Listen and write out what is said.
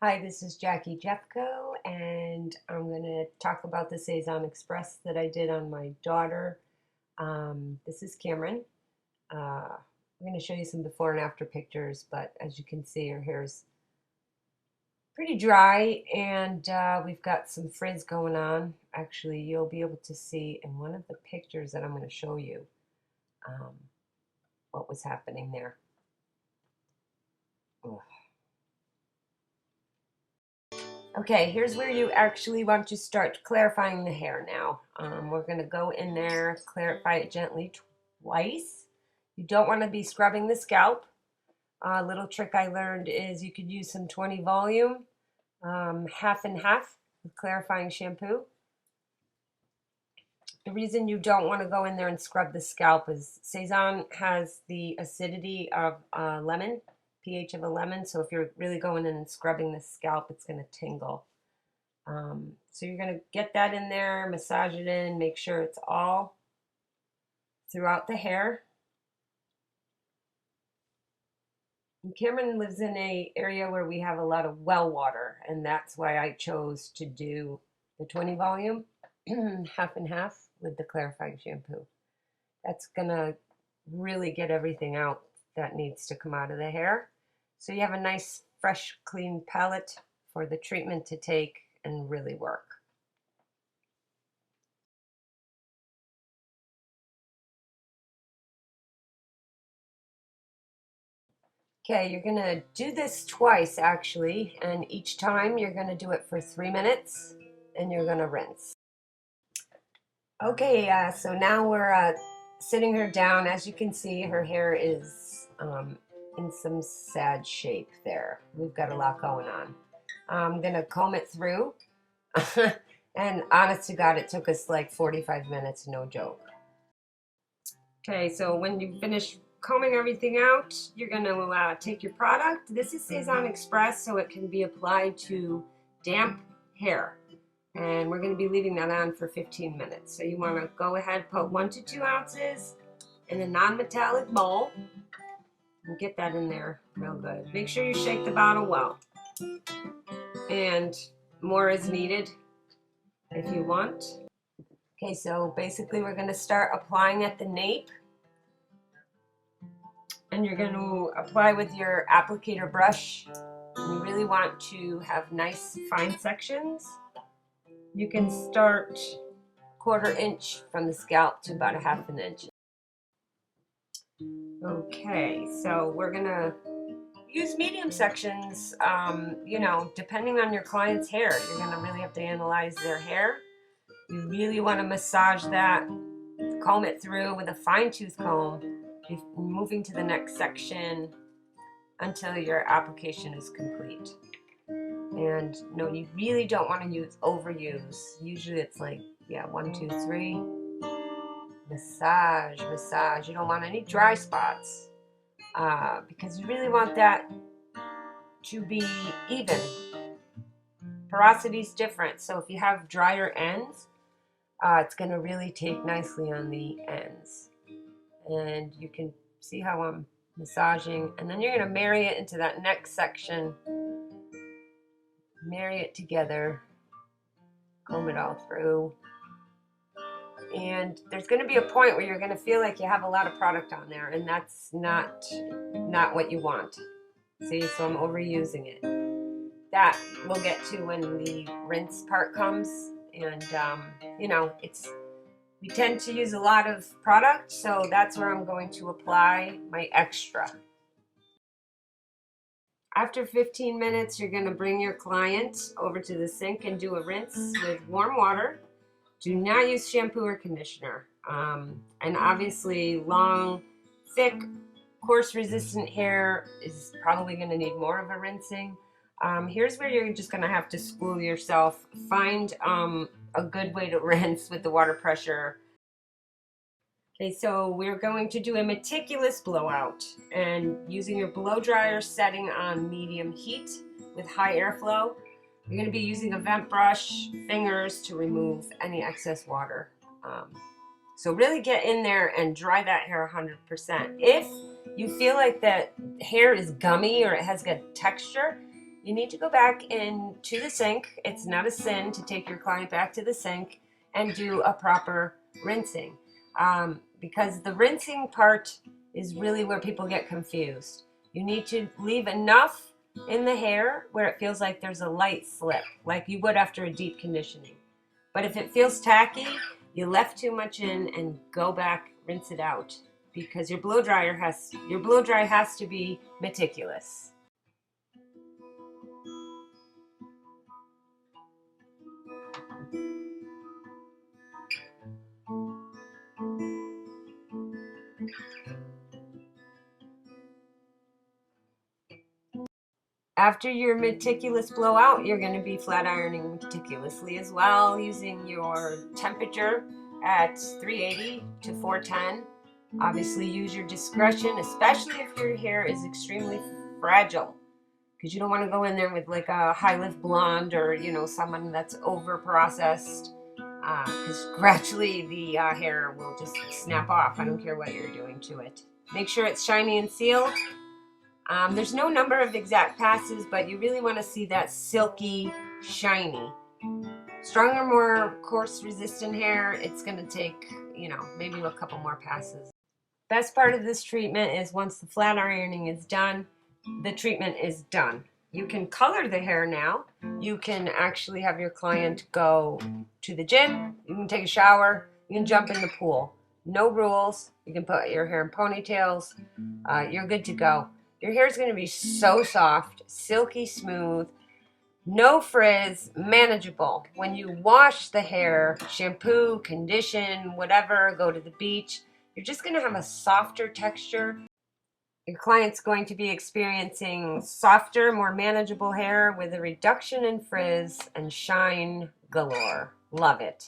Hi, this is Jackie Jeffco, and I'm going to talk about the Cezanne Express that I did on my daughter. This is Cameron. I'm going to show you some before and after pictures, but as you can see, her hair's pretty dry, and we've got some frizz going on. Actually, you'll be able to see in one of the pictures that I'm going to show you um, what was happening there. Ugh. Okay, here's where you actually want to start clarifying the hair now. We're going to go in there, clarify it gently twice. You don't want to be scrubbing the scalp. A little trick I learned is you could use some 20 volume, half and half with clarifying shampoo. The reason you don't want to go in there and scrub the scalp is Cezanne has the acidity of lemon, pH of a lemon, so if you're really going in and scrubbing the scalp, it's going to tingle. So you're going to get that in there, massage it in, make sure it's all throughout the hair. And Cameron lives in an area where we have a lot of well water, and that's why I chose to do the 20 volume, half and half with the clarifying shampoo. That's going to really get everything out that needs to come out of the hair. So you have a nice, fresh, clean palette for the treatment to take and really work. Okay, you're going to do this twice actually, and each time you're going to do it for 3 minutes and you're going to rinse. Okay, so now we're sitting her down. As you can see, her hair is in some sad shape there. We've got a lot going on. I'm going to comb it through, and honest to God, it took us like 45 minutes, no joke. Okay, so when you finish combing everything out, you're going to take your product. This is Cezanne Express, so it can be applied to damp hair. And we're going to be leaving that on for 15 minutes. So you want to go ahead, put 1 to 2 ounces in a non-metallic bowl. And get that in there real good. Make sure you shake the bottle well. And more is needed if you want. Okay, so basically we're going to start applying at the nape. And you're going to apply with your applicator brush. You really want to have nice fine sections. You can start 1/4 inch from the scalp to about 1/2 inch. Okay, so we're going to use medium sections. You know, depending on your client's hair, you're going to really have to analyze their hair. You really want to massage that, comb it through with a fine tooth comb, moving to the next section until your application is complete. And no, you really don't want to overuse. Usually it's like, yeah, 1, 2, 3. Massage, massage. You don't want any dry spots because you really want that to be even. Porosity is different, so if you have drier ends, it's going to really take nicely on the ends. And you can see how I'm massaging, and then you're going to marry it into that next section. Marry it together, comb it all through. And there's going to be a point where you're going to feel like you have a lot of product on there, and that's not what you want. See, so I'm overusing it. That we'll get to when the rinse part comes. And you know, we tend to use a lot of product, so that's where I'm going to apply my extra. After 15 minutes, you're going to bring your client over to the sink and do a rinse with warm water. Do not use shampoo or conditioner. And obviously, long, thick, coarse resistant hair is probably going to need more of a rinsing. Here's where you're just going to have to school yourself. Find a good way to rinse with the water pressure. Okay, so we're going to do a meticulous blowout, and using your blow dryer setting on medium heat with high airflow. You're going to be using a vent brush, fingers to remove any excess water. So really get in there and dry that hair 100%. If you feel like that hair is gummy or it has good texture, you need to go back into the sink. It's not a sin to take your client back to the sink and do a proper rinsing, because the rinsing part is really where people get confused. You need to leave enough in the hair where it feels like there's a light slip, like you would after a deep conditioning. But if it feels tacky, you left too much in, and go back, rinse it out, because your blow dry has to be meticulous. After your meticulous blowout, you're going to be flat ironing meticulously as well, using your temperature at 380 to 410. Obviously use your discretion, especially if your hair is extremely fragile, because you don't want to go in there with like a high lift blonde, or someone that's over processed, because gradually the hair will just snap off. I don't care what you're doing to it. Make sure it's shiny and sealed. There's no number of exact passes, but you really want to see that silky, shiny. Stronger, more coarse resistant hair, it's going to take, maybe a couple more passes. Best part of this treatment is once the flat ironing is done, the treatment is done. You can color the hair now. You can actually have your client go to the gym. You can take a shower. You can jump in the pool. No rules. You can put your hair in ponytails. You're good to go. Your hair is going to be so soft, silky smooth, no frizz, manageable. When you wash the hair, shampoo, condition, whatever, go to the beach, you're just going to have a softer texture. Your client's going to be experiencing softer, more manageable hair with a reduction in frizz and shine galore. Love it.